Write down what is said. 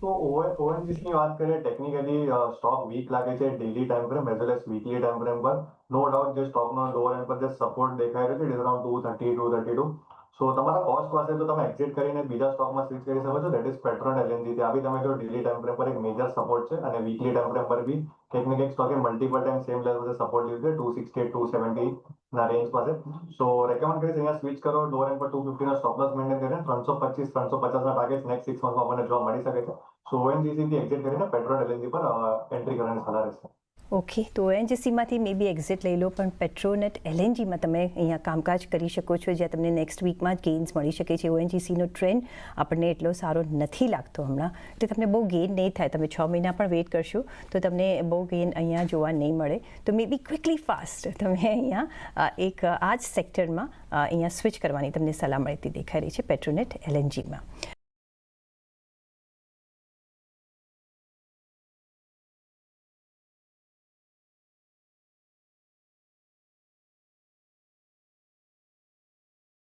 તો ઓએનજીસી ની વાત કરીએ ટેકનિકલી સ્ટોક વીક લાગે છે daily time frame as well as weekly time frame પર નો ડાઉટ જે સ્ટોકનો લોઅર એન્ડ પર જે સપોર્ટ દેખાઈ રહ્યો છે ઇટ ઇઝ અરાઉન્ડ 232. સો તમારા કોસ્ટ પાસે તો તમે એક્ઝિટ કરીને બીજા સ્ટોકમાં સ્વિચ કરી શકો છો દેટ ઇઝ પેટ્રોન એલએનજી ત્યાં બી તમે જો ડેલી ટાઈમ ફ્રેમ પર એક મેજર સપોર્ટ છે અને વીકલી ટાઈમ ફ્રેમ પર બી કંઈક ને કંઈક સ્ટોકે મલ્ટિપલ ટાઈમ સેમ લેવલ પર સપોર્ટ લીધું છે 268 270 ના રેન્જ પાસે. સો રેકમેન્ડ કરીશ અહીંયા સ્વિચ કરો લોઅર એન્ડ પર 250 ના સ્ટોપ લોસ મેન્ટેન કરીને 325 350 ના ટાર્ગેટ નેક્સ્ટ 6 મંથમાં આપણને જોવા મળી શકે છે. સો ઓએનજીસી થી એક્ઝિટ કરીને પેટ્રોલ એલએનજી પર એન્ટ્રી કરવાની સલાહ રહેશે. ઓકે, તો ઓએનજીસીમાંથી મે બી એક્ઝિટ લઈ લો, પણ પેટ્રોનેટ એલએનજીમાં તમે અહીંયા કામકાજ કરી શકો છો જ્યાં તમને નેક્સ્ટ વીકમાં જ ગેઇન્સ મળી શકે છે. ઓએનજીસીનો ટ્રેન્ડ આપણને એટલો સારો નથી લાગતો હમણાં, એટલે તમને બહુ ગેઇન નહીં થાય. તમે 6 મહિના પણ વેઇટ કરશો તો તમને બહુ ગેઇન અહીંયા જોવા નહીં મળે. તો મે બી ક્વિકલી ફાસ્ટ તમે અહીંયા એક આ જ સેક્ટરમાં અહીંયા સ્વિચ કરવાની તમને સલાહ મળતી દેખાઈ રહી છે પેટ્રોનેટ એલએનજીમાં.